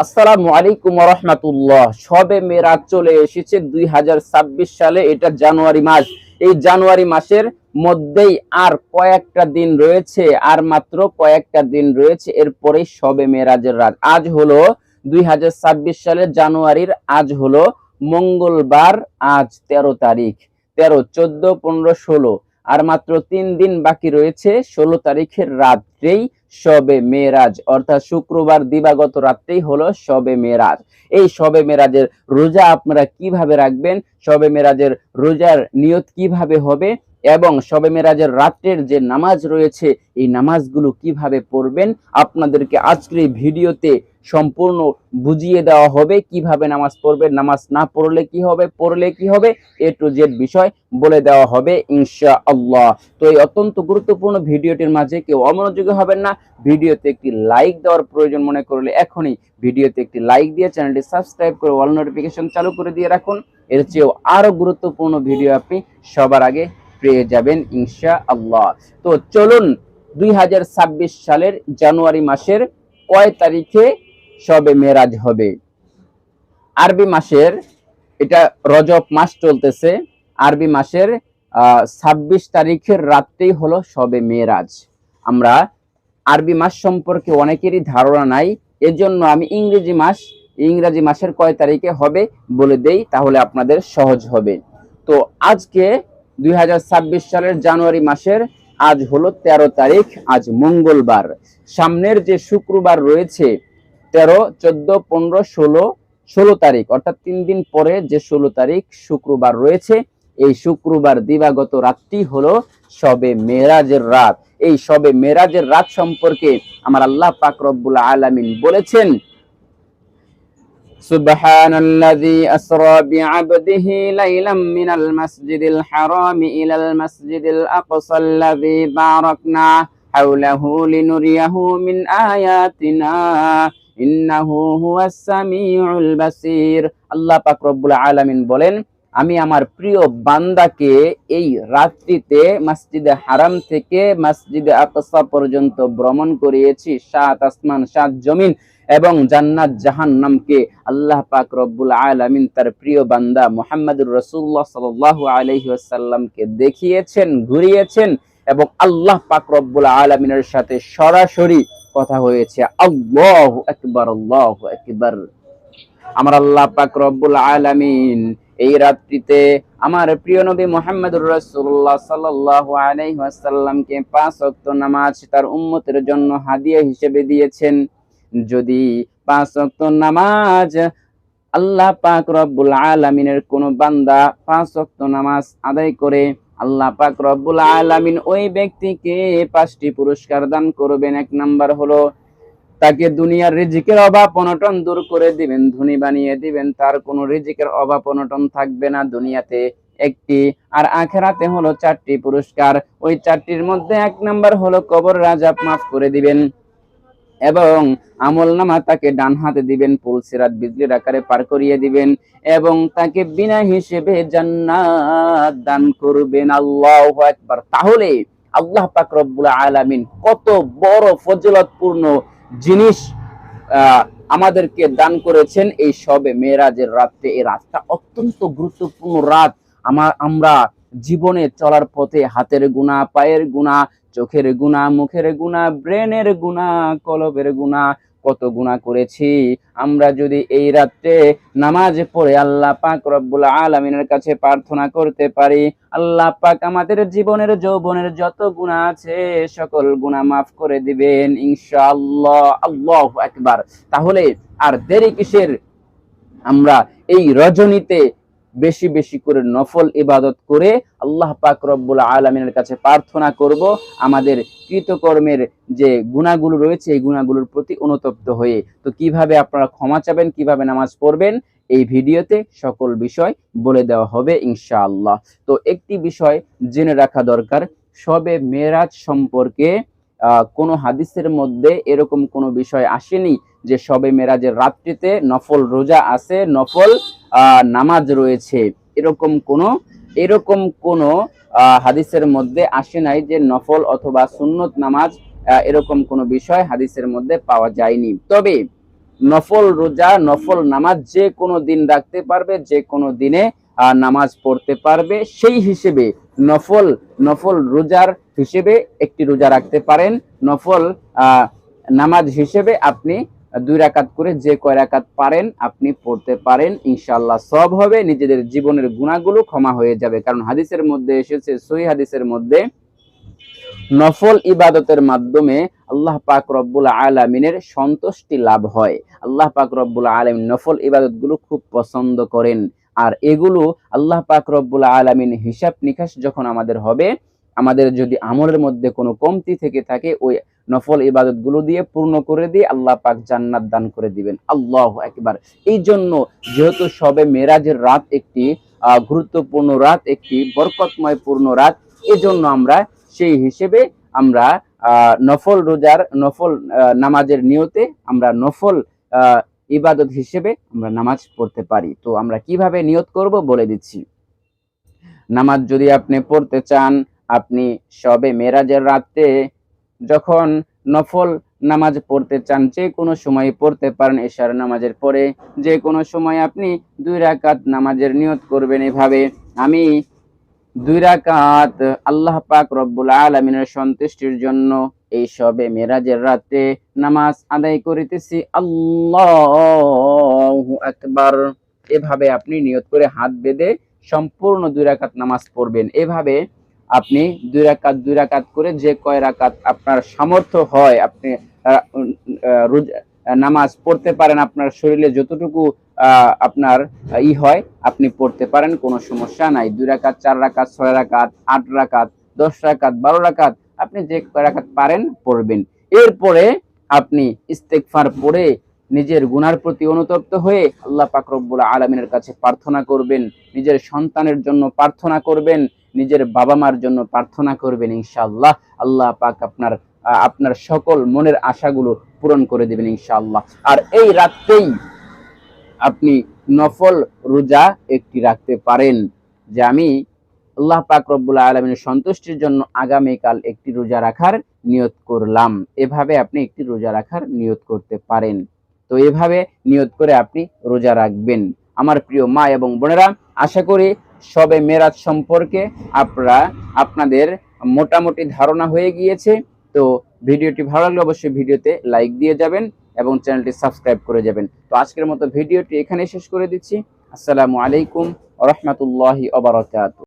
আসসালামু আলাইকুম ওয়া রাহমাতুল্লাহ। শবে মেরাজ চলে এসেছে 2026 সালে। এটা জানুয়ারি মাস। এই জানুয়ারি মাসের মধ্যেই আর কয়েকটা দিন রয়েছে, আর মাত্র কয়েকটা দিন রয়েছে, এরপরেই শবে মেরাজের রাত। আজ হলো 2026 সালের জানুয়ারির, আজ হলো মঙ্গলবার। আজ 13 তারিখ। 13, 14, 15, 16, আর মাত্র 3 দিন বাকি রয়েছে। 16 তারিখের রাত্রেই শবে মেরাজ, অর্থাৎ শুক্রবার দিবাগত রাত্রেই হলো শবে মেরাজ। এই শবে মেরাজের রোজা আপনারা কিভাবে রাখবেন, শবে মেরাজের রোজার নিয়ত কিভাবে হবে, এবং শবে মেরাজের রাত্রের যে নামাজ রয়েছে এই নামাজগুলো কিভাবে পড়বেন, আপনাদেরকে আজকের এই ভিডিওতে সম্পূর্ণ বুঝিয়ে দেওয়া হবে। কিভাবে নামাজ পড়বেন, নামাজ না পড়লে কি হবে, পড়লে কি হবে, এ টু জেড বিষয় বলে দেওয়া হবে ইনশাআল্লাহ। তো এই অত্যন্ত গুরুত্বপূর্ণ ভিডিওটির মাঝে কেউ অমনোযোগী হবেন না। ভিডিওতে একটি লাইক দেওয়ার প্রয়োজন মনে করলে এখনই ভিডিওতে একটি লাইক দিয়ে চ্যানেলটি সাবস্ক্রাইব করে অল নোটিফিকেশন চালু করে দিয়ে রাখুন। এর চেয়েও আরো গুরুত্বপূর্ণ ভিডিও আপনি সবার আগে পেয়ে যাবেন ইনশাআল্লাহ। তো চলুন 2026 সালের জানুয়ারি মাসের কয় তারিখে শবে মেরাজ হবে। আরবি মাসের, এটা রজব মাস চলতেছে, আরবি মাসের 26 তারিখের রাত্রেই হলো শবে মেরাজ। আমরা আরবি মাস সম্পর্কে অনেকেরই ধারণা নাই, এজন্য আমি ইংরেজি মাসের কয় তারিখে হবে বলে দেই, তাহলে আপনাদের সহজ হবে। তো আজকে 2026 সালের জানুয়ারি মাসের আজ হলো 13 তারিখ, আজ মঙ্গলবার। সামনের যে শুক্রবার রয়েছে 13, 14, 15, 16 তারিখ, অর্থাৎ 3 দিন পরে যে 16 তারিখ শুক্রবার রয়েছে, এই শুক্রবার দিবাগত রাতটি হলো শবে মেরাজের রাত। এই শবে মেরাজের রাত সম্পর্কে আমার আল্লাহ পাক রব্বুল আলামিন বলেছেন, সুবহানাল্লাযী আসরা বিআবদিহি লাইলাম মিনাল মাসজিদিল হারামি ইলাল মাসজিদিল আকসাল্লাযী বারাকনা হাওলাহু লিনুরিয়াহু মিন আয়াতিনা ইন্নাহু হুয়াস সামিউল বাসীর। আল্লাহ পাক রব্বুল আলামিন বলেন, আমি আমার প্রিয় বান্দাকে এই রাত্রিতে মসজিদে হারাম থেকে মসজিদে আকসা পর্যন্ত ভ্রমণ করিয়েছি। 7 আসমান 7 জমিন এবং জান্নাত জাহান্নামকে আল্লাহ পাক রব্বুল আলামিন তার প্রিয় বান্দা মুহাম্মদুর রাসূলুল্লাহ সাল্লাল্লাহু আলাইহি ওয়াসাল্লামকে দেখিয়েছেন, ঘুরিয়েছেন, এবং আল্লাহ পাক রব্বুল আলামিনের সাথে সরাসরি কথা হয়েছে। আল্লাহু আকবার, আল্লাহু আকবার। আমার আল্লাহ পাক রব্বুল আলামিন এই রাত্রিতে আমার প্রিয় নবী মুহাম্মদুর রাসূলুল্লাহ সাল্লাল্লাহু আলাইহি ওয়াসাল্লামকে 5 ওয়াক্ত নামাজ তার উম্মতের জন্য হাদিয়া হিসেবে দিয়েছেন। যদি 5 ওয়াক্ত নামাজ আল্লাহ পাক রব্বুল আলামিনের কোন বান্দা 5 ওয়াক্ত নামাজ আদায় করে, আল্লাহ পাক রব্বুল আলামিন ওই ব্যক্তিকে 5টি পুরস্কার দান করবেন। 1 নাম্বার হলো তাকে দুনিয়ার রিজিকের অভাব অনটন দূর করে দিবেন, ধনী বানিয়ে দিবেন, তার কোনো রিজিকের অভাব অনটন থাকবে না দুনিয়াতে, একটি। আর আখিরাতে হলো 4টি পুরস্কার। ওই 4টির মধ্যে 1 নাম্বার হলো কবর আযাব মাফ করে দিবেন, এবং আমল নামা তাকে ডান হাতে দিবেন, পুল সিরাত বিজলির আকারে পার করিয়ে দিবেন, এবং তাকে বিনা হিসেবে জান্নাত দান করবেন। আল্লাহু আকবার। তাহলে আল্লাহ পাক রব্বুল আলামিন কত বড় ফজিলতপূর্ণ জিনিস আমাদেরকে দান করেছেন এই শবে মেরাজের রাতে। এই রাতটা অত্যন্ত গুরুত্বপূর্ণ রাত। আমরা জীবনে চলার পথে হাতের গুনাহ, পায়ের গুনাহ, চোখের গুনাহ, মুখের গুনাহ, ব্রেনের গুনাহ, কলবের গুনাহ, কত গুনাহ করেছি। আমরা যদি এই রাতে নামাজ পড়ে আল্লাহ পাক রব্বুল আলামিনের কাছে প্রার্থনা করতে পারি, আল্লাহ পাক আমাদের জীবনের যৌবনের যত গুনাহ আছে সকল গুনাহ মাফ করে দিবেন ইনশাআল্লাহ। আল্লাহু আকবার। তাহলে আর দেরি কিসের, আমরা এই রজনীতে বেশি বেশি করে নফল ইবাদত করে আল্লাহ পাক রব্বুল আলামিনের কাছে প্রার্থনা করব, আমাদের কৃতকর্মের যে গুনাহগুলো রয়েছে এই গুনাহগুলোর প্রতি অনুতপ্ত হয়ে। তো কিভাবে আপনারা ক্ষমা চাবেন, কিভাবে নামাজ পড়বেন, এই ভিডিওতে সকল বিষয় বলে দেওয়া হবে ইনশাআল্লাহ। তো একটি বিষয় জেনে রাখা দরকার, শবে মেরাজ সম্পর্কে কোন হাদিসের মধ্যে এরকম কোনো বিষয় আসেনি যে শবে মেরাজের রাত্রিতে নফল রোজা আছে, নফল নামাজ রয়েছে। এরকম কোন হাদিসের মধ্যে আসে নাই যে নফল অথবা সুন্নত নামাজ, এরকম কোন বিষয় হাদিসের মধ্যে পাওয়া যায়নি। তবে নফল রোজা, নফল নামাজ যে কোনো দিন রাখতে পারবে, যে কোনো দিনে নামাজ পড়তে পারবে। সেই হিসেবে নফল নফল রোজার হিসেবে একটি রোজা রাখতে পারেন। নফল নামাজ হিসেবে আপনি 2 রাকাত করে যে কয় রাকাত পারেন আপনি পড়তে পারেন, ইনশাআল্লাহ সওয়াব হবে, নিজেদের জীবনের গুনাহগুলো ক্ষমা হয়ে যাবে। কারণ হাদিসের মধ্যে এসেছে, সহিহ হাদিসের মধ্যে, নফল ইবাদতের মাধ্যমে আল্লাহ পাক রব্বুল আলামিনের সন্তুষ্টি লাভ হয়। আল্লাহ পাক রব্বুল আলামিন নফল ইবাদতগুলো খুব পছন্দ করেন। আর এগুলো আল্লাহ পাক রব্বুল আলামিন হিসাব নিকাশ যখন আমাদের হবে, আমাদের যদি আমলের মধ্যে কোনো কমতি থেকে থাকে, ওই নফল ইবাদতগুলো দিয়ে পূর্ণ করে দিয়ে আল্লাহ পাক জান্নাত দান করে দিবেন। আল্লাহু আকবার। এই জন্য যেহেতু শবে মেরাজের রাত একটি গুরুত্বপূর্ণ রাত, একটি বরকতময় পূর্ণ রাত, এজন্য আমরা সেই হিসেবে আমরা নফল রোজার, নফল নামাজের নিয়তে আমরা নফল ইবাদত হিসেবে আমরা নামাজ পড়তে পারি। তো আমরা কিভাবে নিয়ত করব বলে দিচ্ছি। নামাজ যদি আপনি পড়তে চান, আপনি শবে মেরাজের রাতে যখন নফল নামাজ পড়তে চান, যে কোনো সময় পড়তে পারেন। এশার নামাজের পরে যে কোনো সময় আপনি 2 রাকাত নামাজের নিয়ত করবেন এভাবে, আমি 2 রাকাত আল্লাহ পাক রব্বুল আলামিনের সন্তুষ্টির জন্য এই শবে মেরাজের রাতে নামাজ আদায় করিতেছি, আল্লাহু আকবার। এভাবে আপনি নিয়ত করে হাত বেঁধে সম্পূর্ণ 2 রাকাত নামাজ পড়বেন। এভাবে আপনি 2 রাকাত করে যে কয় রাকাত আপনার সামর্থ্য হয়, আপনি নামাজ পড়তে পারেন, আপনার শরীরে যতটুকু আপনার হয় আপনি পড়তে পারেন, কোনো সমস্যা নাই। 2 রাকাত, 4 রাকাত, 6 রাকাত, 8 রাকাত, 10 রাকাত, 12 রাকাত, আপনি যে কয় রাকাত পারেন পড়বেন। এরপরে আপনি ইস্তেগফার পড়ে নিজের গুনার প্রতি অনুতপ্ত হয়ে আল্লাহ পাক রব্বুল আলামিনের কাছে প্রার্থনা করবেন, নিজের সন্তানের জন্য প্রার্থনা করবেন, নিজের বাবা মার জন্য প্রার্থনা করবেন। ইনশাআল্লাহ আল্লাহ পাক আপনার সকল মনের আশাগুলো পূরণ করে দিবেন ইনশাআল্লাহ। আর এই রাতেই আপনি নফল রোজা একটি রাখতে পারেন, যে আমি আল্লাহ পাক রব্বুল আলামিনের সন্তুষ্টির জন্য আগামীকাল একটি রোজা রাখার নিয়ত করলাম। এভাবে আপনি একটি রোজা রাখার নিয়ত করতে পারেন। তো এভাবে নিয়ত করে আপনি রোজা রাখবেন। আমার প্রিয় মা এবং বোনেরা, আশা করি শবে মেরাজ সম্পর্কে আপনাদের মোটামুটি ধারণা হয়ে গিয়েছে। তো ভিডিওটি ভালো লাগলে অবশ্যই ভিডিওতে লাইক দিয়ে যাবেন এবং চ্যানেলটি সাবস্ক্রাইব করে যাবেন। তো আজকের মতো ভিডিওটি এখানে শেষ করে দিচ্ছি। আসসালামু আলাইকুম ওয়া রাহমাতুল্লাহি ওয়া বারাকাতুহু।